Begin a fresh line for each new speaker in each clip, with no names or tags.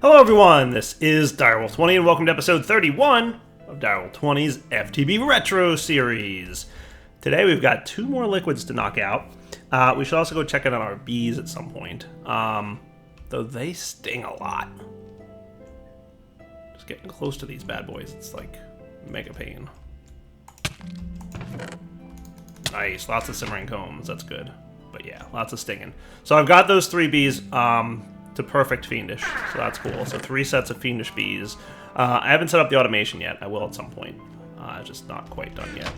Hello everyone, this is Direwolf20 and welcome to episode 31 of Direwolf20's FTB Retro Series. Today we've got 2 more liquids to knock out. We should also go check in on our bees at some point, though they sting a lot. Just getting close to these bad boys, it's like mega pain. Nice, lots of simmering combs, that's good. But yeah, lots of stinging. So I've got those 3 bees to perfect fiendish, so that's cool. So 3 sets of fiendish bees. I haven't set up the automation yet. I will at some point. Just not quite done yet.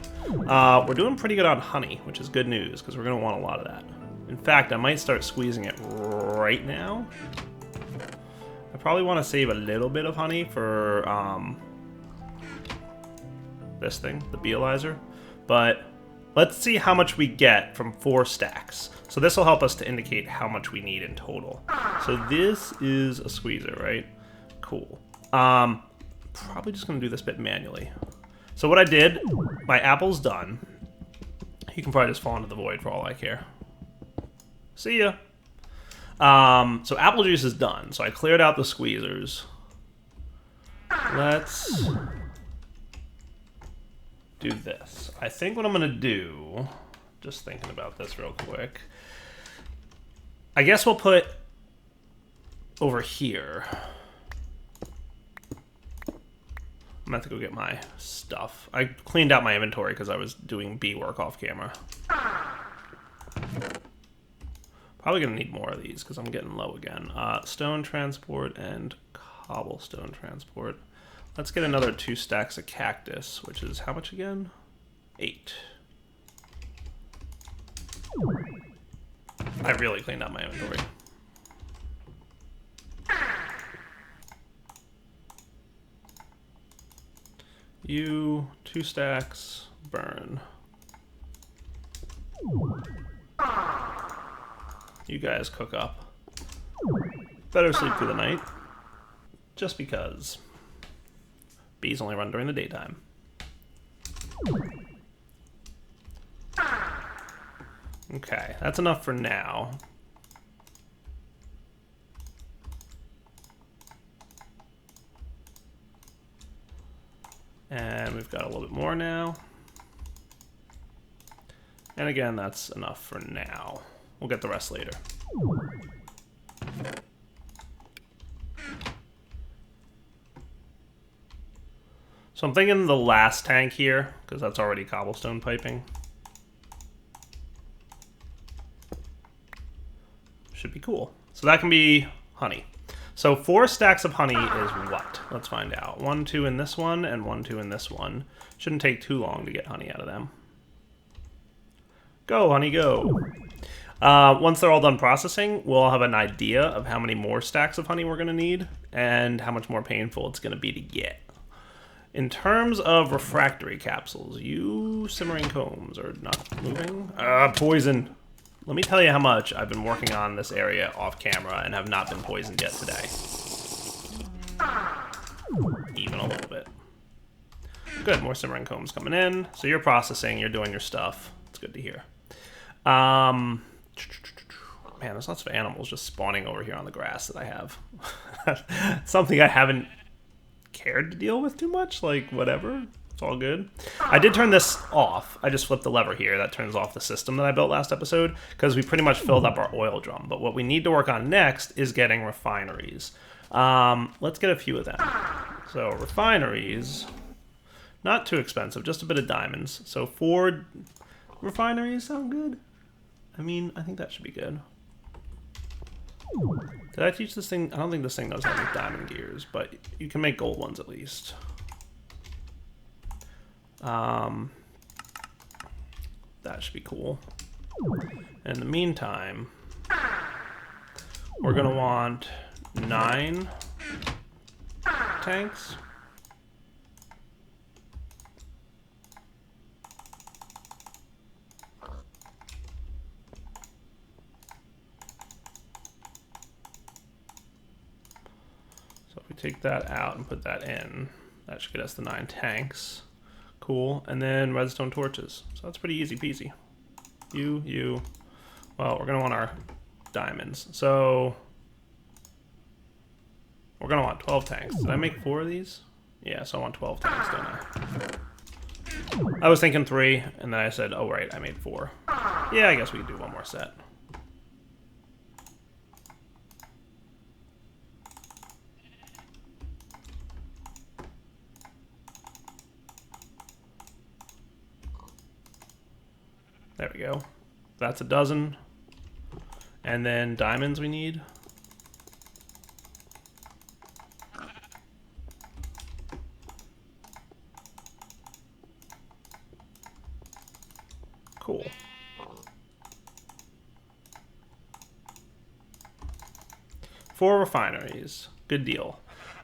We're doing pretty good on honey, which is good news, because we're going to want a lot of that. In fact, I might start squeezing it right now. I probably want to save a little bit of honey for this thing, the beealyzer. But let's see how much we get from 4 stacks. So this will help us to indicate how much we need in total. So this is a squeezer, right? Cool. Probably just going to do this bit manually. So what I did, my apple's done. You can probably just fall into the void for all I care. See ya. So apple juice is done. So I cleared out the squeezers. Let's do this. I think what I'm going to do, just thinking about this real quick, I guess we'll put over here. I'm gonna have to go get my stuff. I cleaned out my inventory because I was doing bee work off camera. Probably gonna need more of these because I'm getting low again. Stone transport and cobblestone transport. Let's get another 2 stacks of cactus, which is how much again? 8. I really cleaned out my inventory. You, 2 stacks, burn. You guys cook up. Better sleep through the night. Just because. Bees only run during the daytime. Okay, that's enough for now. And we've got a little bit more now. And again, that's enough for now. We'll get the rest later. So I'm thinking the last tank here, because that's already cobblestone piping. Should be cool. So that can be honey. So 4 stacks of honey is what? Let's find out. 1, 2 in this one, and 1, 2 in this one. Shouldn't take too long to get honey out of them. Go, honey, go. Once they're all done processing, we'll have an idea of how many more stacks of honey we're going to need, and how much more painful it's going to be to get. In terms of refractory capsules, you simmering combs are not moving. Poison. Let me tell you how much I've been working on this area off camera and have not been poisoned yet today. Even a little bit. Good, more simmering combs coming in. So you're processing, you're doing your stuff. It's good to hear. Man, there's lots of animals just spawning over here on the grass that I have. Something I haven't cared to deal with too much, like whatever. It's all good. I did turn this off. I just flipped the lever here. That turns off the system that I built last episode because we pretty much filled up our oil drum. But what we need to work on next is getting refineries. Let's get a few of them. So refineries, not too expensive, just a bit of diamonds. So 4 refineries sound good. I mean, I think that should be good. Did I teach this thing? I don't think this thing knows how to make diamond gears, but you can make gold ones at least. That should be cool. In the meantime, we're gonna want 9 tanks. So if we take that out and put that in, that should get us the 9 tanks. Cool. And then redstone torches. So that's pretty easy peasy. You. Well, we're going to want our diamonds. So We're gonna want 12 tanks. Did I make 4 of these? Yeah, so I want 12 tanks, don't I? I was thinking 3, and then I said, oh right, I made 4. Yeah, I guess we could do one more set. There we go. That's a dozen. And then diamonds we need. Cool. Four refineries. Good deal.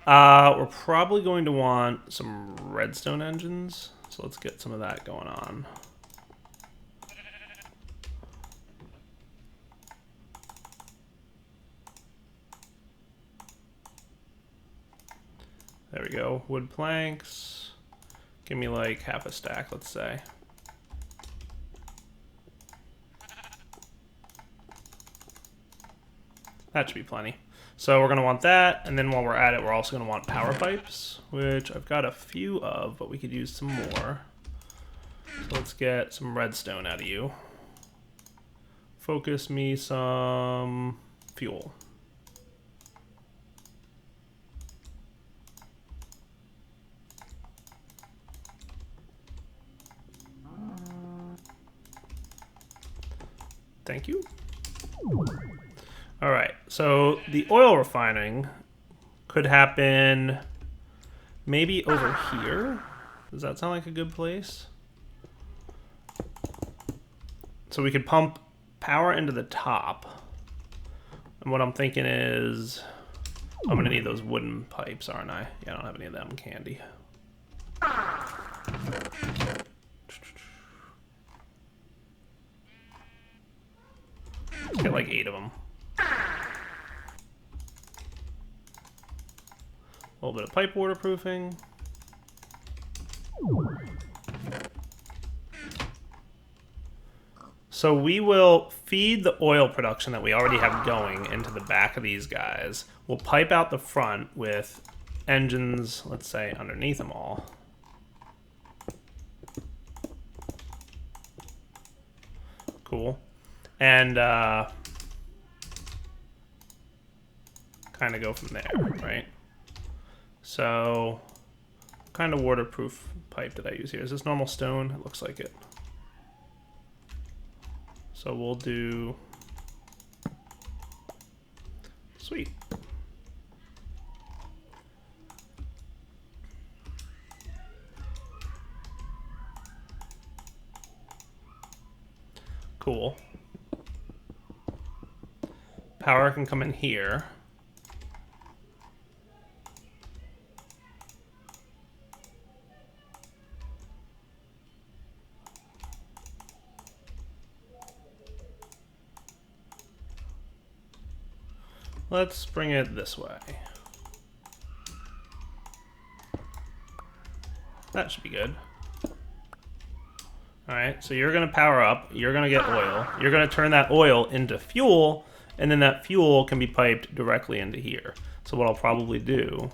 We're probably going to want some redstone engines. So let's get some of that going on. There we go. Wood planks. Give me like half a stack, let's say. That should be plenty. So we're going to want that, and then while we're at it, we're also going to want power pipes, which I've got a few of, but we could use some more. So let's get some redstone out of you. Focus me some fuel. Thank you. All right, so the oil refining could happen maybe over here. Does that sound like a good place? So we could pump power into the top. And what I'm thinking is, I'm gonna need those wooden pipes, aren't I? Yeah, I don't have any of them candy. Let's get like 8 of them. A little bit of pipe waterproofing. So we will feed the oil production that we already have going into the back of these guys. We'll pipe out the front with engines, let's say, underneath them all. Cool. And kind of go from there, right? So, what kind of waterproof pipe did I use here? Is this normal stone? It looks like it. So we'll do... Sweet. Cool. Power can come in here. Let's bring it this way. That should be good. Alright, so you're going to power up, you're going to get oil, you're going to turn that oil into fuel, and then that fuel can be piped directly into here. So what I'll probably do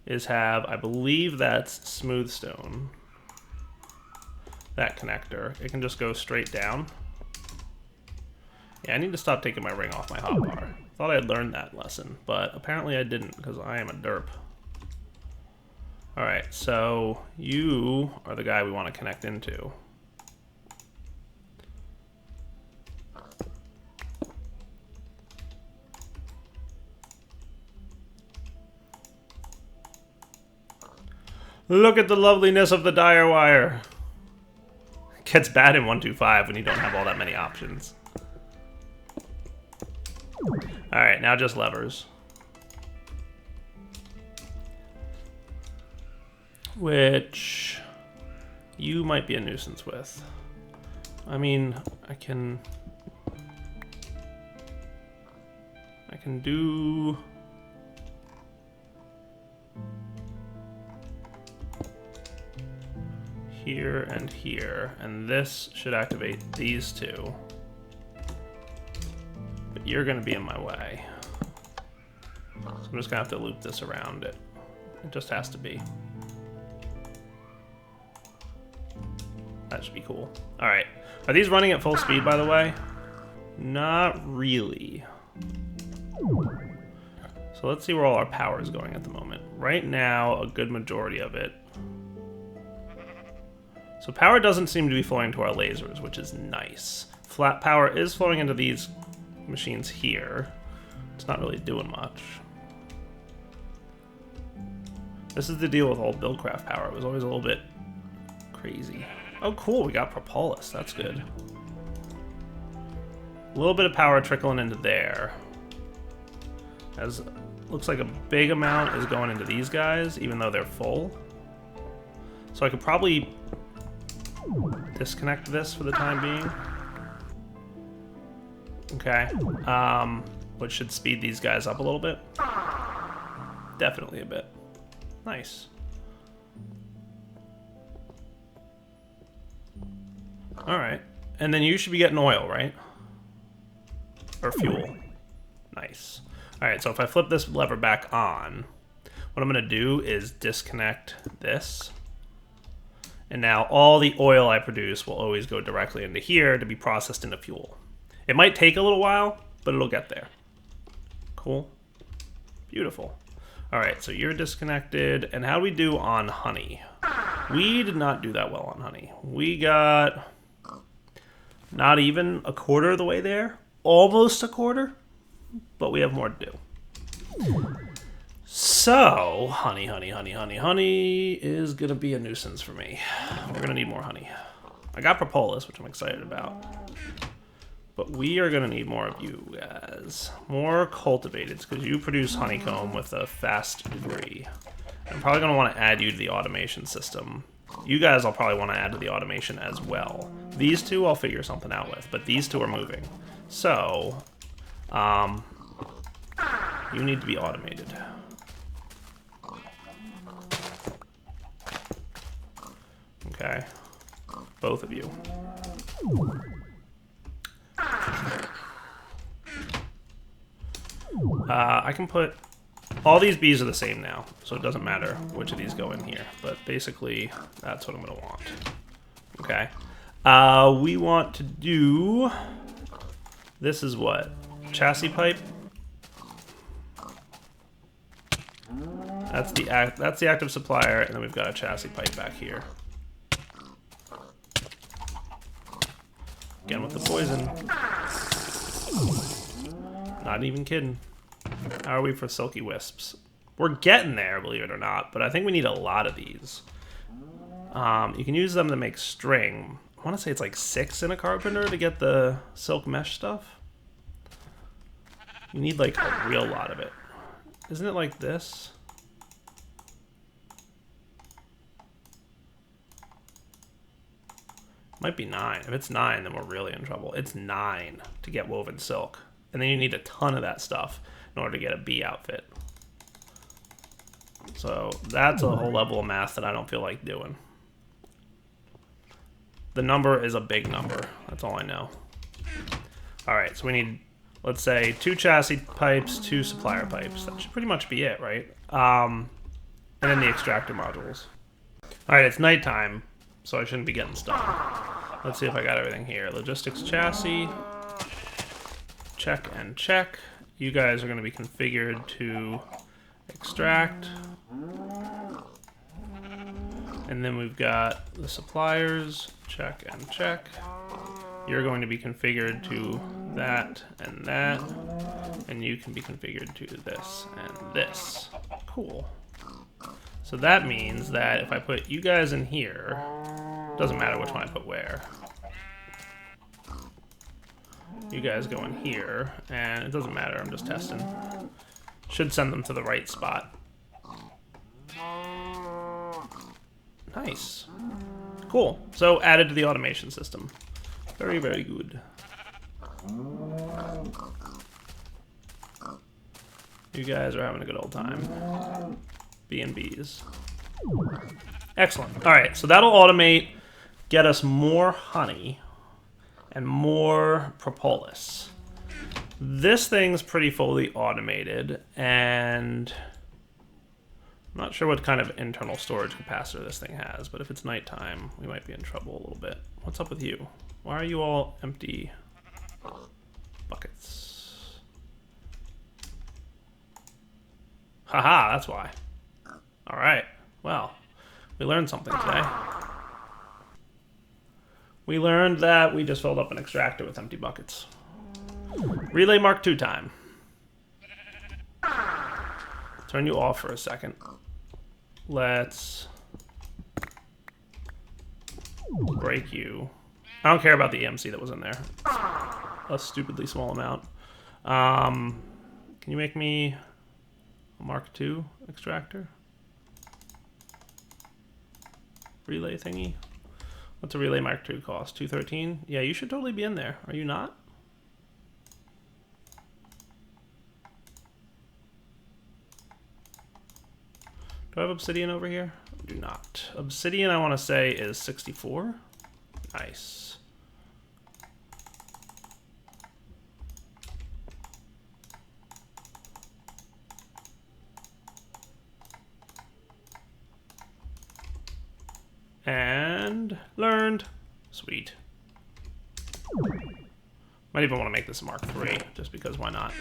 is have, I believe that's smooth stone, that connector. It can just go straight down. Yeah, I need to stop taking my ring off my hotbar. Thought I had learned that lesson, but apparently I didn't because I am a derp. Alright, so you are the guy we want to connect into. Look at the loveliness of the dire wire. It gets bad in 1.2.5 when you don't have all that many options. Alright, now just levers. Which you might be a nuisance with. I mean, I can do here and here, and this should activate these two. But you're gonna be in my way. So I'm just gonna have to loop this around it. It just has to be. That should be cool. All right. Are these running at full speed, by the way? Not really. So let's see where all our power is going at the moment. Right now, a good majority of it. So power doesn't seem to be flowing to our lasers, which is nice. Flat power is flowing into these machines here. It's not really doing much. This is the deal with old Buildcraft power. It was always a little bit crazy. Oh, cool. We got Propolis. That's good. A little bit of power trickling into there. As looks like a big amount is going into these guys, even though they're full. So I could probably disconnect this for the time being. Okay. Which should speed these guys up a little bit. Definitely a bit. Nice. Alright. And then you should be getting oil, right? Or fuel. Nice. Alright, so if I flip this lever back on, what I'm going to do is disconnect this. And now all the oil I produce will always go directly into here to be processed into fuel. It might take a little while, but it'll get there. Cool. Beautiful. Alright, so you're disconnected. And how do we do on honey? We did not do that well on honey. We got not even a quarter of the way there. Almost a quarter. But we have more to do. So, honey is going to be a nuisance for me. We're going to need more honey. I got Propolis, which I'm excited about. But we are going to need more of you guys. More cultivateds, because you produce honeycomb with a fast degree. I'm probably going to want to add you to the automation system. You guys I'll probably want to add to the automation as well. These two I'll figure something out with, but these two are moving. So, you need to be automated. Okay. Both of you. I can put... All these bees are the same now, so it doesn't matter which of these go in here. But basically, that's what I'm going to want. Okay. We want to do... This is what? Chassis pipe? That's the active supplier, and then we've got a chassis pipe back here. Again with the poison. Not even kidding. How are we for silky wisps? We're getting there, believe it or not, but I think we need a lot of these. You can use them to make string. I want to say it's like 6 in a carpenter to get the silk mesh stuff. You need like a real lot of it. Isn't it like this? Might be 9. If it's 9, then we're really in trouble. It's 9 to get woven silk. And then you need a ton of that stuff in order to get a bee outfit. So that's a whole level of math that I don't feel like doing. The number is a big number. That's all I know. Alright, so we need, let's say, 2 chassis pipes, 2 supplier pipes. That should pretty much be it, right? And then the extractor modules. Alright, it's nighttime, so I shouldn't be getting stuff. Let's see if I got everything here. Logistics chassis. Check and check. You guys are going to be configured to extract. And then we've got the suppliers. Check and check. You're going to be configured to that and that. And you can be configured to this and this. Cool. So that means that if I put you guys in here, doesn't matter which one I put where. You guys go in here, and it doesn't matter, I'm just testing. Should send them to the right spot. Nice. Cool. So added to the automation system. Very, very good. You guys are having a good old time. B&Bs. Excellent. All right, so that'll automate, get us more honey and more propolis. This thing's pretty fully automated, and I'm not sure what kind of internal storage capacitor this thing has, but if it's nighttime, we might be in trouble a little bit. What's up with you? Why are you all empty buckets? Haha, that's why. All right, well, we learned something today. We learned that we just filled up an extractor with empty buckets. Relay Mark II time. Turn you off for a second. Let's break you. I don't care about the EMC that was in there. A stupidly small amount. Can you make me a Mark II extractor? Relay thingy? What's a relay Mark II cost? 213? Yeah, you should totally be in there. Are you not? Do I have obsidian over here? I do not. Obsidian, I want to say, is 64. Nice. And learned. Sweet. Might even want to make this a Mark III, just because why not?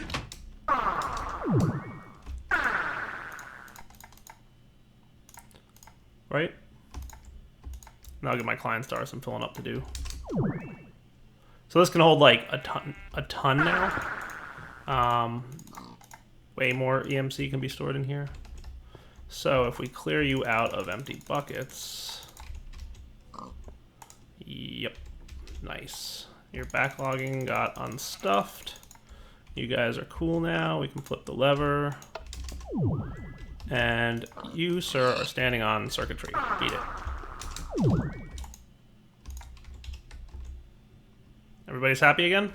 Right? And I'll get my client star some filling up to do. So this can hold like a ton now. Way more EMC can be stored in here. So if we clear you out of empty buckets, yep, nice. Your backlogging got unstuffed. You guys are cool now. We can flip the lever. And you, sir, are standing on circuitry. Beat it. Everybody's happy again?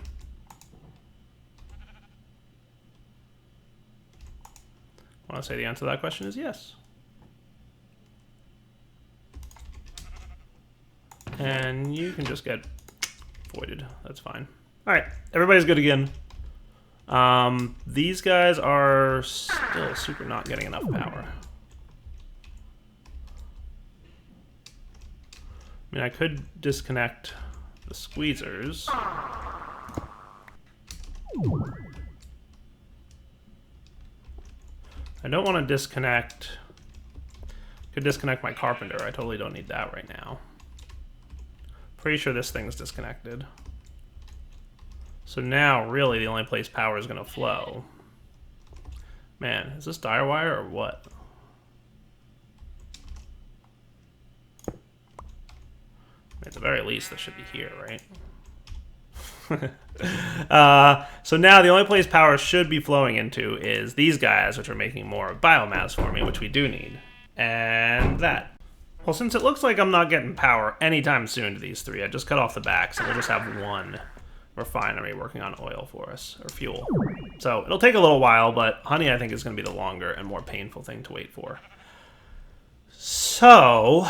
I want to say the answer to that question is yes. And you can just get voided. That's fine. All right, everybody's good again. These guys are still super not getting enough power. I mean, I could disconnect the squeezers. I don't want to disconnect. Could disconnect my carpenter. I totally don't need that right now. Pretty sure this thing's disconnected. So now, really, the only place power is going to flow. Man, is this dire wire or what? At the very least, this should be here, right? So now the only place power should be flowing into is these guys, which are making more biomass for me, which we do need. And that. Well, since it looks like I'm not getting power anytime soon to these three, I just cut off the backs, and we'll just have one refinery working on oil for us, or fuel. So it'll take a little while, but honey, I think, is going to be the longer and more painful thing to wait for. So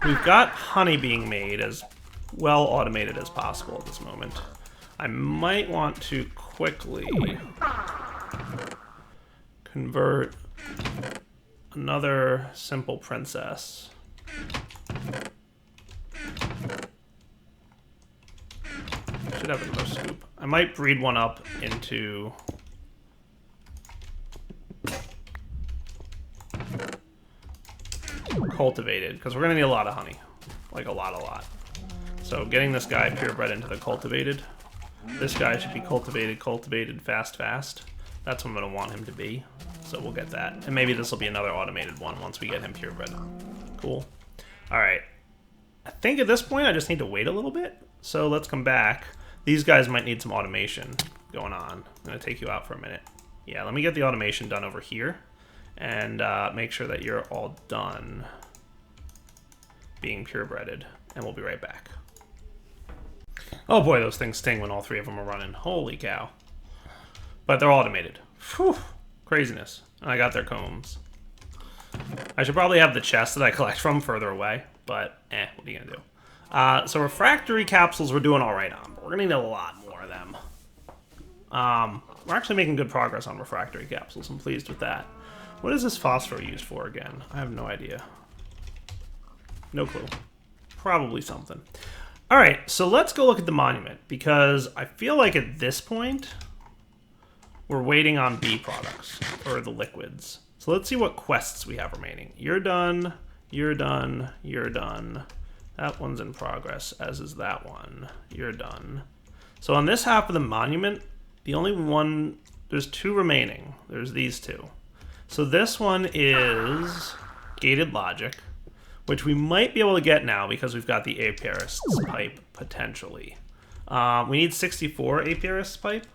we've got honey being made as well automated as possible at this moment. I might want to quickly convert another simple princess. Should have another scoop. I might breed one up into cultivated, because we're going to need a lot of honey. Like a lot. So getting this guy purebred into the cultivated. This guy should be cultivated fast. That's what I'm going to want him to be. So we'll get that. And maybe this will be another automated one once we get him purebred. Cool. Alright. I think at this point I just need to wait a little bit. So let's come back. These guys might need some automation going on. I'm going to take you out for a minute. Yeah, let me get the automation done over here. And make sure that you're all done being purebreded. And we'll be right back. Oh boy, those things sting when all three of them are running. Holy cow. But they're automated. Whew. Craziness. And I got their combs. I should probably have the chest that I collect from further away. But, what are you going to do? So refractory capsules we're doing alright on. But we're going to need a lot more of them. We're actually making good progress on refractory capsules. I'm pleased with that. What is this phosphor used for again? I have no idea. No clue. Probably something. All right, so let's go look at the monument, because I feel like at this point, we're waiting on B products, or the liquids. So let's see what quests we have remaining. You're done, you're done, you're done. That one's in progress, as is that one. You're done. So on this half of the monument, the only one, there's 2 remaining. There's these 2. So this one is gated logic, which we might be able to get now because we've got the apiarist's pipe, potentially. We need 64 apiarist's pipe,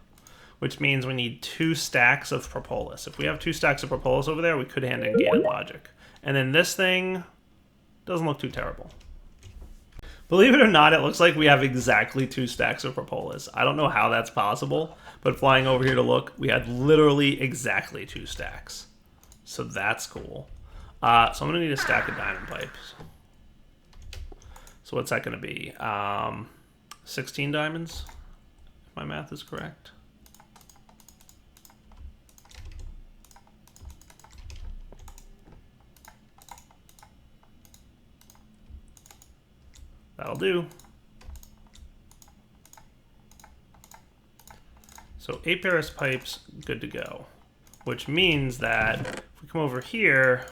which means we need 2 stacks of propolis. If we have 2 stacks of propolis over there, we could hand in gated logic. And then this thing doesn't look too terrible. Believe it or not, it looks like we have exactly 2 stacks of propolis. I don't know how that's possible, but flying over here to look, we had literally exactly 2 stacks. So that's cool. So I'm going to need a stack of diamond pipes. So what's that going to be? 16 diamonds, if my math is correct. That'll do. So apiarist pipes, good to go. Which means that if we come over here,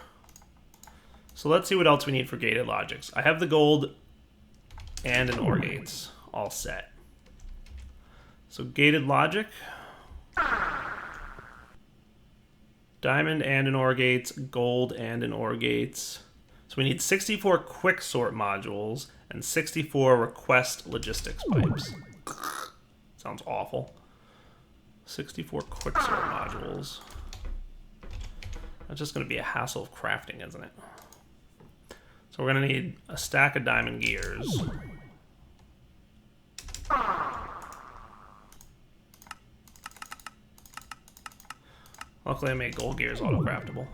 so let's see what else we need for gated logics. I have the gold and an ore gates all set. So gated logic, diamond and an ore gates, gold and an ore gates. So we need 64 quick sort modules and 64 request logistics pipes. Sounds awful. 64 quick sort modules. That's just going to be a hassle of crafting, isn't it? So we're going to need a stack of diamond gears. Luckily I made gold gears auto-craftable.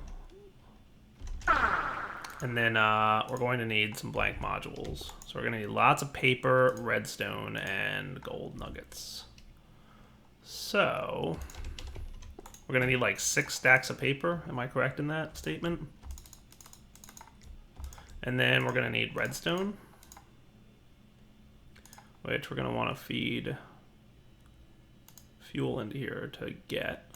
And then we're going to need some blank modules. So we're going to need lots of paper, redstone, and gold nuggets. So we're going to need like 6 stacks of paper. Am I correct in that statement? And then we're going to need redstone, which we're going to want to feed fuel into here to get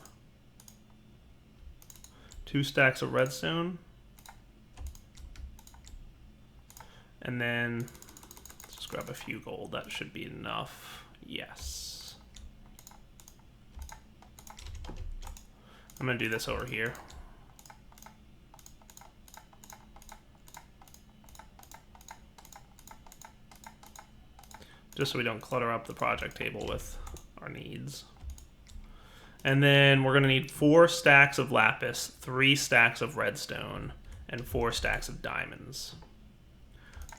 2 stacks of redstone. And then let's just grab a few gold. That should be enough. Yes. I'm going to do this over here. Just so we don't clutter up the project table with our needs. And then we're going to need 4 stacks of lapis, 3 stacks of redstone, and 4 stacks of diamonds.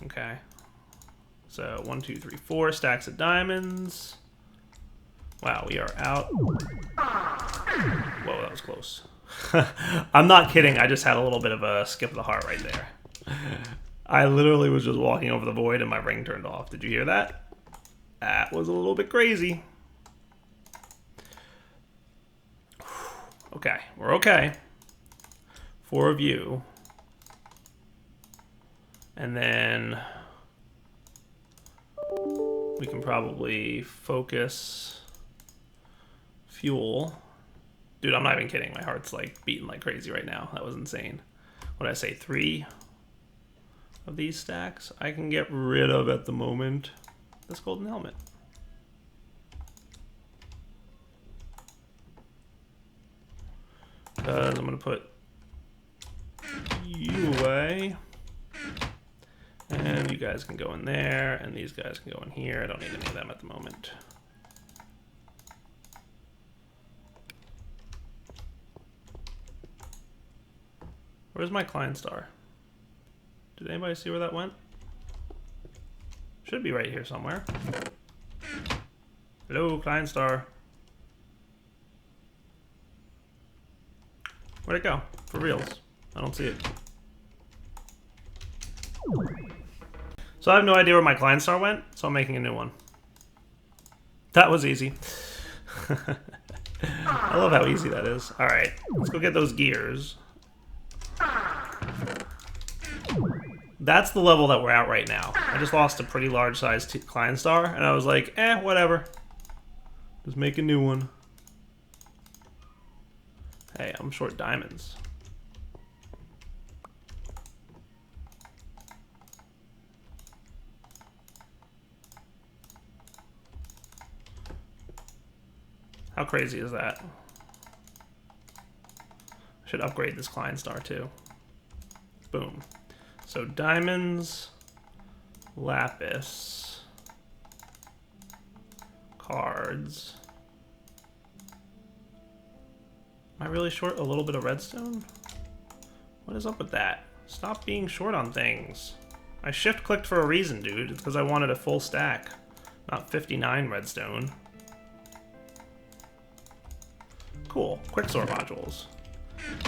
Okay. So 1, 2, 3, 4 stacks of diamonds. Wow, we are out. Whoa, that was close. I'm not kidding. I just had a little bit of a skip of the heart right there. I literally was just walking over the void and my ring turned off. Did you hear that? That was a little bit crazy. Okay, we're okay. 4 of you. And then we can probably focus fuel. Dude, I'm not even kidding. My heart's like beating like crazy right now. That was insane. What did I say? 3 of these stacks I can get rid of at the moment. This golden helmet. I'm going to put you away. And you guys can go in there, and these guys can go in here. I don't need any of them at the moment. Where's my Klein star? Did anybody see where that went? Should be right here somewhere. Hello, Klein star. Where'd it go? For reals. I don't see it. So I have no idea where my Klein star went, so I'm making a new one. That was easy. I love how easy that is. All right, let's go get those gears. That's the level that we're at right now. I just lost a pretty large sized client star, and I was like, whatever. Just make a new one. Hey, I'm short diamonds. How crazy is that? I should upgrade this client star too. Boom. So diamonds, lapis, cards. Am I really short a little bit of redstone? What is up with that? Stop being short on things. I shift clicked for a reason, dude. It's because I wanted a full stack, not 59 redstone. Cool. Quicksort modules.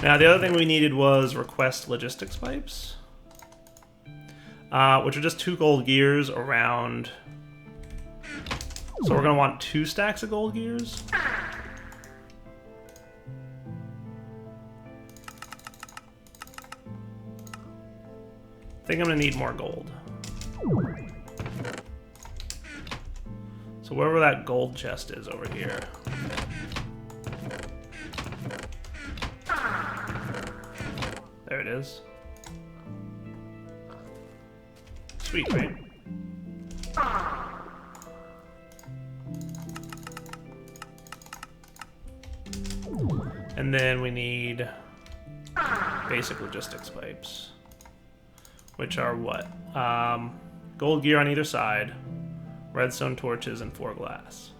Now, the other thing we needed was request logistics pipes, which are just 2 gold gears around. So we're going to want 2 stacks of gold gears. I think I'm going to need more gold. So wherever that gold chest is over here. There it is. Sweet, right? And then we need basic logistics pipes, which are what? Gold gear on either side, redstone torches, and 4 glass.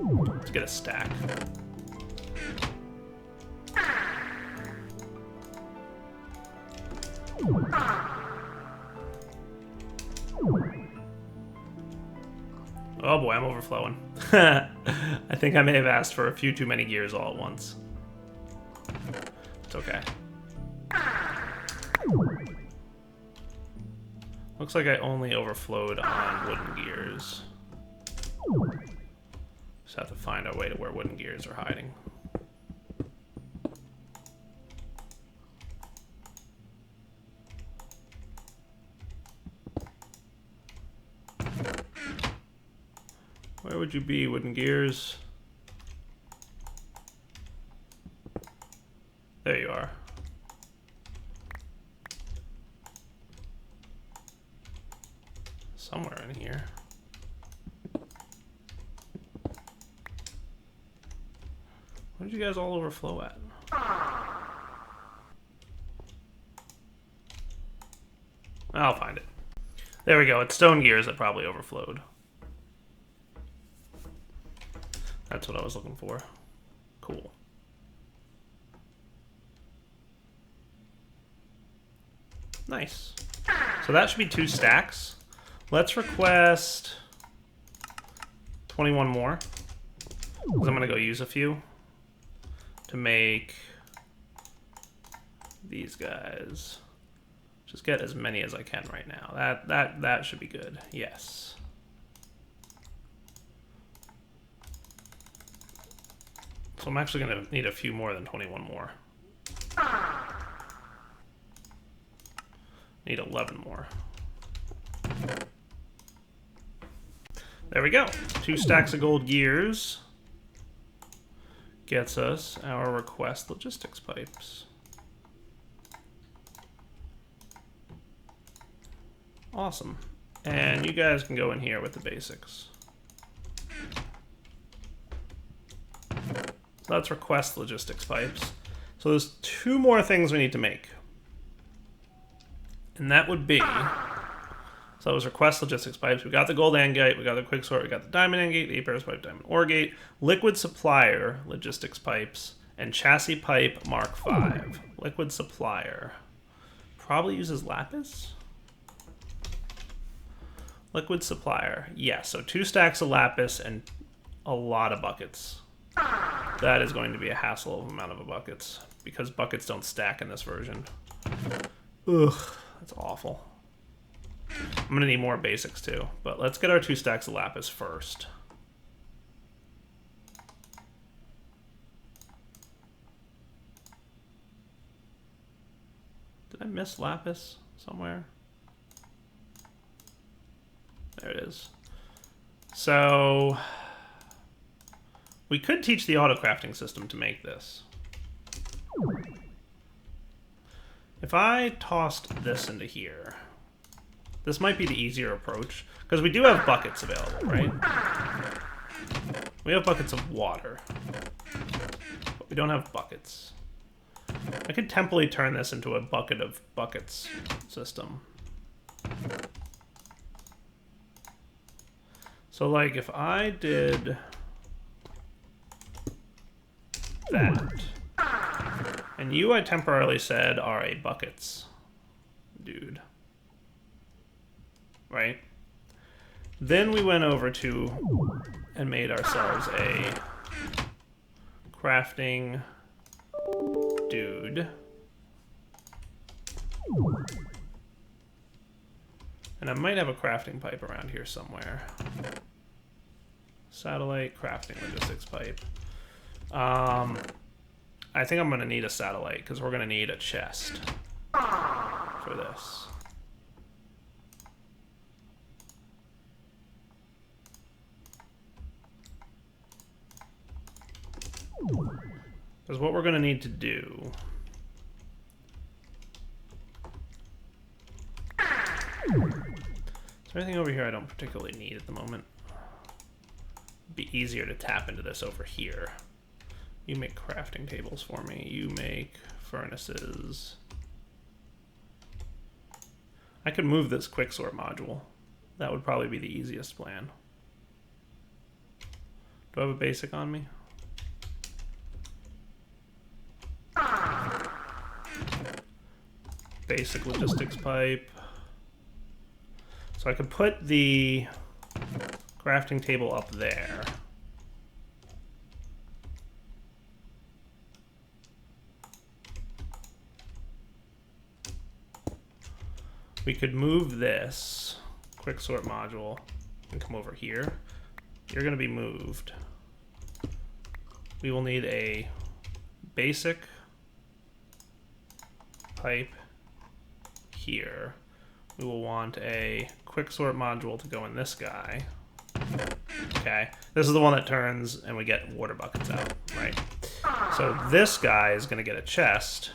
Let's get a stack. Oh boy, I'm overflowing. I think I may have asked for a few too many gears all at once. It's okay. Looks like I only overflowed on wooden gears. Just have to find our way to where wooden gears are hiding. Where would you be, wooden gears? There you are. Somewhere in here. Where did you guys all overflow at? I'll find it. There we go. It's stone gears that probably overflowed. That's what I was looking for. Cool. Nice. So that should be 2 stacks. Let's request 21 more, because I'm going to go use a few to make these guys. Just get as many as I can right now. That should be good. Yes. So I'm actually going to need a few more than 21 more. Need 11 more. There we go. 2 stacks of gold gears gets us our request logistics pipes. Awesome. And you guys can go in here with the basics. So that's request logistics pipes. So there's 2 more things we need to make. And that would be, so it was request logistics pipes. We got the gold angate, we got the quicksort, we got the diamond angate, the Aperis pipe, diamond ore gate, liquid supplier logistics pipes, and chassis pipe Mark V. Liquid supplier. Probably uses lapis? Liquid supplier. Yeah, so 2 stacks of lapis and a lot of buckets. That is going to be a hassle of amount of buckets, because buckets don't stack in this version. Ugh, that's awful. I'm going to need more basics too, but let's get our 2 stacks of lapis first. Did I miss lapis somewhere? There it is. So we could teach the auto crafting system to make this. If I tossed this into here, this might be the easier approach, because we do have buckets available, right? We have buckets of water, but we don't have buckets. I could temporarily turn this into a bucket of buckets system. So, like, if I did that, and you, I temporarily said, are a buckets dude, right? Then we went over to and made ourselves a crafting dude. And I might have a crafting pipe around here somewhere. Satellite crafting logistics pipe. I think I'm going to need a satellite because we're going to need a chest for this. Because what we're going to need to do is there anything over here I don't particularly need at the moment? It'd be easier to tap into this over here. You make crafting tables for me. You make furnaces. I could move this quicksort module. That would probably be the easiest plan. Do I have a basic on me? Basic logistics pipe. So I could put the crafting table up there. We could move this quicksort module and come over here. You're going to be moved. We will need a basic pipe here. We will want a quicksort module to go in this guy. Okay, this is the one that turns and we get water buckets out, right? So this guy is going to get a chest.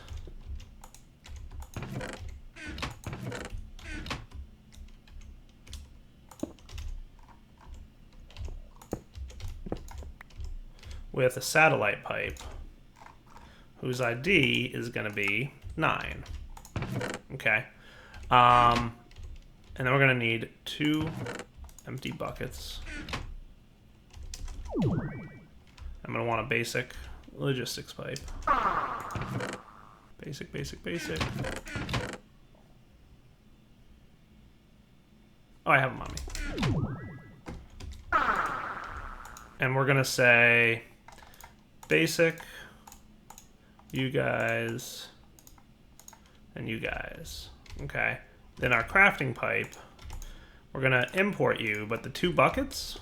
With a satellite pipe whose ID is going to be 9. Okay. And then we're going to need 2 empty buckets. I'm going to want a basic logistics pipe. Basic, basic, basic. Oh, I have them on me. And we're going to say basic, you guys, and you guys. Okay. Then our crafting pipe, we're going to import you, but the 2 buckets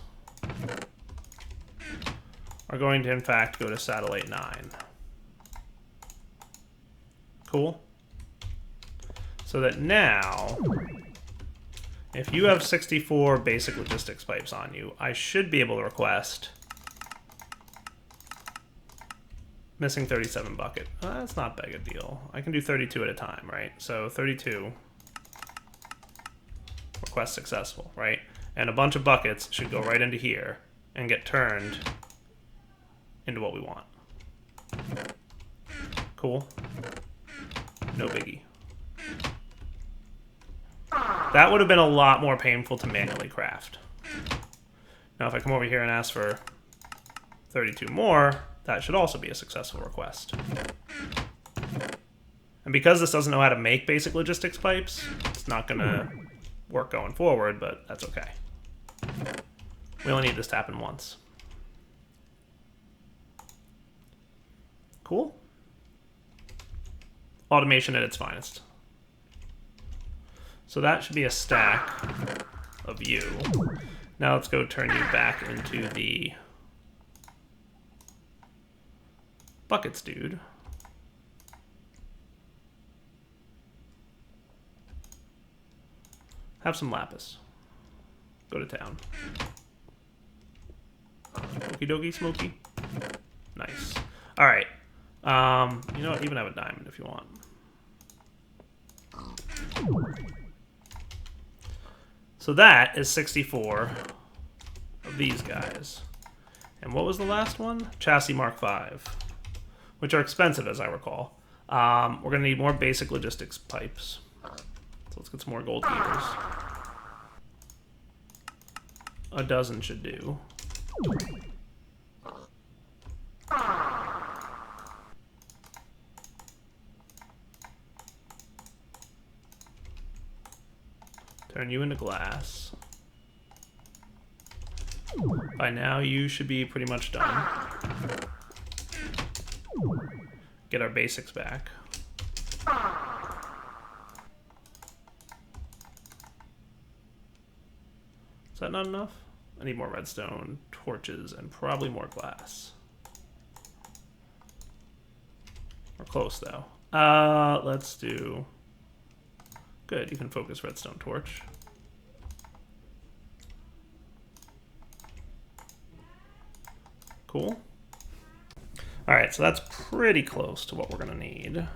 are going to, in fact, go to satellite 9. Cool. So that now, if you have 64 basic logistics pipes on you, I should be able to request missing 37 bucket. That's not big a deal. I can do 32 at a time, right? So 32. Request successful, right? And a bunch of buckets should go right into here and get turned into what we want. Cool. No biggie. That would have been a lot more painful to manually craft. Now if I come over here and ask for 32 more, that should also be a successful request. And because this doesn't know how to make basic logistics pipes, it's not going to work going forward, but that's okay. We only need this to happen once. Cool. Automation at its finest. So that should be a stack of you. Now let's go turn you back into the buckets, dude. Have some lapis. Go to town. Okie dokie, smoky. Nice. All right. You know what? Even have a diamond if you want. So that is 64 of these guys. And what was the last one? Chassis Mark V, which are expensive as I recall. We're going to need more basic logistics pipes. So let's get some more gold keepers. A dozen should do. Turn you into glass. By now you should be pretty much done. Get our basics back. Is that not enough? I need more redstone, torches, and probably more glass. We're close though. Let's do... Good, you can focus redstone torch. Cool. Alright, so that's pretty close to what we're going to need.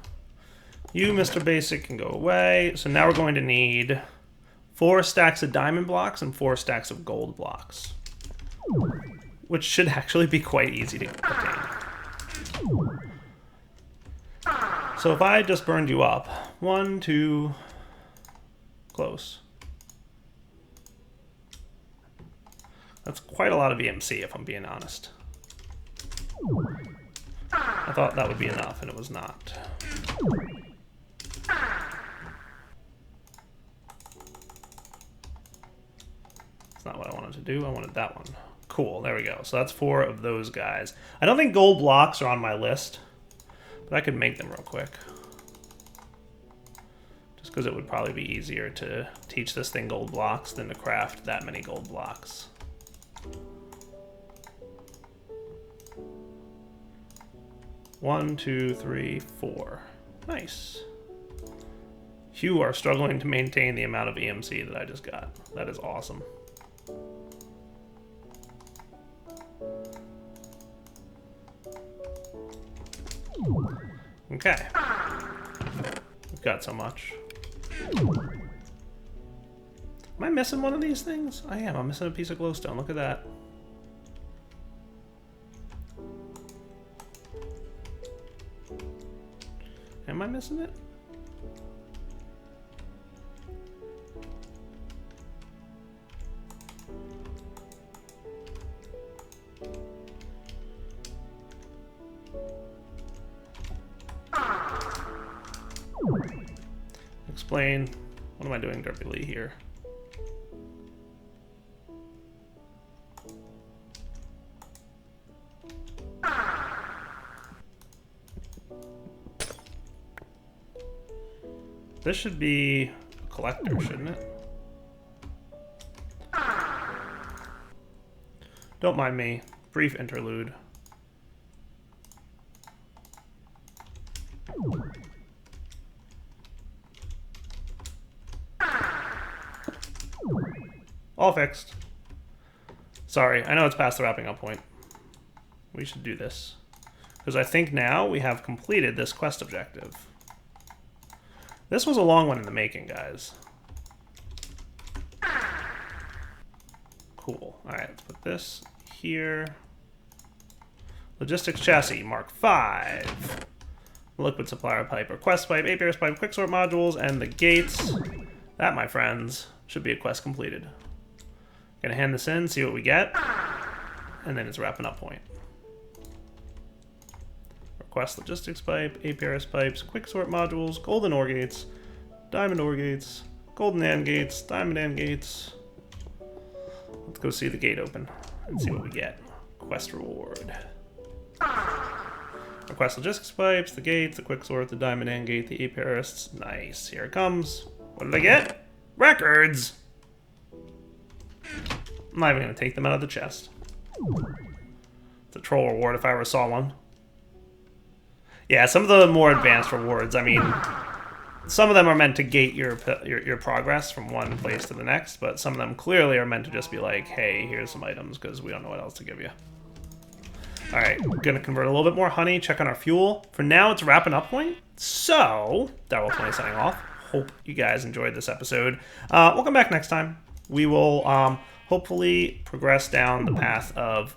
You, Mr. Basic, can go away. So now we're going to need 4 stacks of diamond blocks and 4 stacks of gold blocks. Which should actually be quite easy to obtain. So if I just burned you up, 1, 2... Close. That's quite a lot of EMC, if I'm being honest. I thought that would be enough, and it was not. That's not what I wanted to do. I wanted that one. Cool, there we go. So that's 4 of those guys. I don't think gold blocks are on my list, but I could make them real quick. Because it would probably be easier to teach this thing gold blocks than to craft that many gold blocks. One, 2, 3, 4. Nice. You are struggling to maintain the amount of EMC that I just got. That is awesome. Okay. We've got so much. Am I missing one of these things? I am. I'm missing a piece of glowstone. Look at that. Am I missing it? Explain. What am I doing derpily here? This should be a collector, shouldn't it? Don't mind me. Brief interlude. All fixed. Sorry, I know it's past the wrapping up point. We should do this. Because I think now we have completed this quest objective. This was a long one in the making, guys. Cool. Alright, let's put this here. Logistics chassis, Mark V. Liquid supplier pipe, request pipe, APRS pipe, quicksort modules, and the gates. That, my friends, should be a quest completed. Gonna hand this in, see what we get, and then it's wrapping up point. Request logistics pipe, APRS pipes, quicksort modules, golden ore gates, diamond ore gates, golden AND gates, diamond AND gates. Let's go see the gate open and see what we get. Quest reward. Request logistics pipes, the gates, the quicksort, the diamond AND gate, the APRS. Nice. Here it comes. What did I get? Records? I'm not even going to take them out of the chest. It's a troll reward if I ever saw one. Yeah, some of the more advanced rewards, I mean, some of them are meant to gate your progress from one place to the next, but some of them clearly are meant to just be like, hey, here's some items because we don't know what else to give you. All right, we're going to convert a little bit more honey, check on our fuel. For now, it's wrapping up point. So, Darryl20 signing off. Hope you guys enjoyed this episode. We'll come back next time. We will hopefully progress down the path of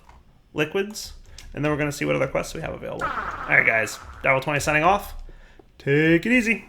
liquids, and then we're going to see what other quests we have available. All right, guys. Darryl20 signing off. Take it easy.